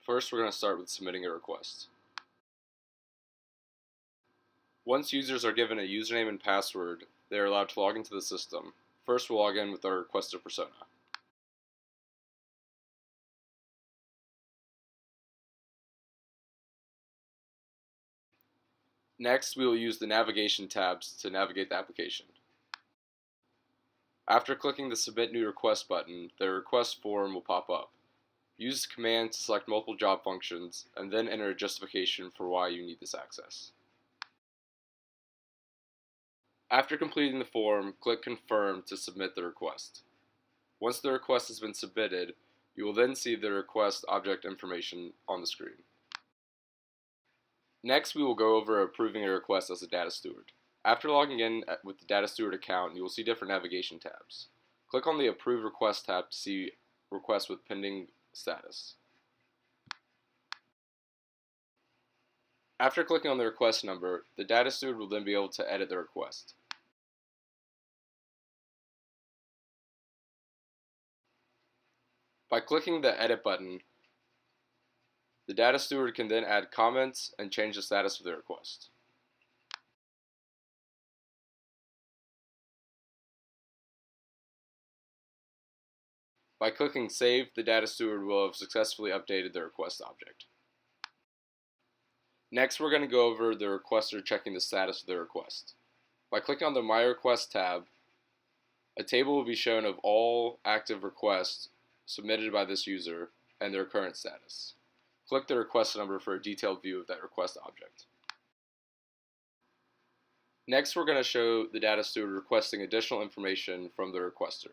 First, we're going to start with submitting a request. Once users are given a username and password, they are allowed to log into the system. First, we'll log in with our requester persona. Next, we will use the navigation tabs to navigate the application. After clicking the Submit New Request button, the request form will pop up. Use the command to select multiple job functions, and then enter a justification for why you need this access. After completing the form, click Confirm to submit the request. Once the request has been submitted, you will then see the request object information on the screen. Next, we will go over approving a request as a data steward. After logging in with the data steward account, you will see different navigation tabs. Click on the Approve Request tab to see requests with pending status. After clicking on the request number, the data steward will then be able to edit the request. By clicking the Edit button, the data steward can then add comments and change the status of the request. By clicking Save, the data steward will have successfully updated the request object. Next, we're going to go over the requester checking the status of the request. By clicking on the My Request tab, a table will be shown of all active requests submitted by this user and their current status. Click the request number for a detailed view of that request object. Next, we're going to show the data steward requesting additional information from the requester.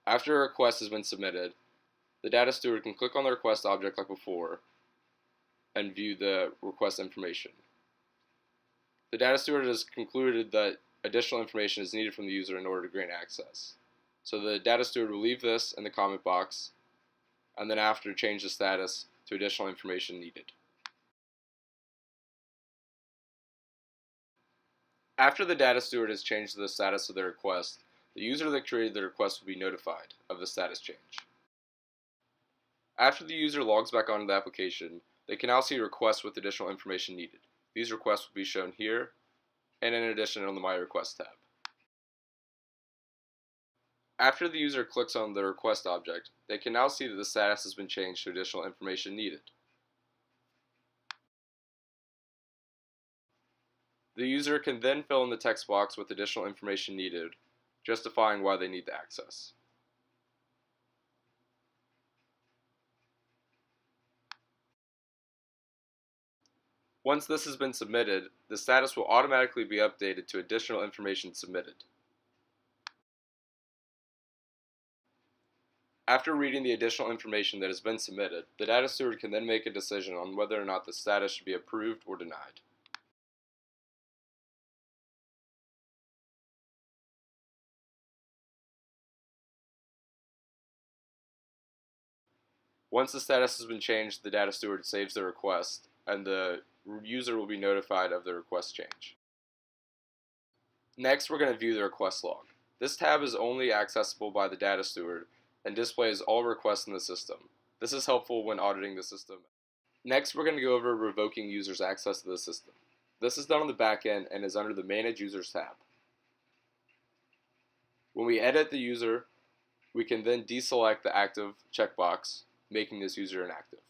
After a request has been submitted, the data steward can click on the request object like before and view the request information. The data steward has concluded that additional information is needed from the user in order to grant access. So the data steward will leave this in the comment box and then after change the status to additional information needed. After the data steward has changed the status of the request, the user that created the request will be notified of the status change. After the user logs back onto the application, they can now see requests with additional information needed. These requests will be shown here and in addition on the My Request tab. After the user clicks on the request object, they can now see that the status has been changed to additional information needed. The user can then fill in the text box with additional information needed, justifying why they need the access. Once this has been submitted, the status will automatically be updated to additional information submitted. After reading the additional information that has been submitted, the data steward can then make a decision on whether or not the status should be approved or denied. Once the status has been changed, the data steward saves the request, and the user will be notified of the request change. Next, we're going to view the request log. This tab is only accessible by the data steward and displays all requests in the system. This is helpful when auditing the system. Next, we're going to go over revoking users' access to the system. This is done on the back end and is under the Manage Users tab. When we edit the user, we can then deselect the active checkbox, making this user inactive.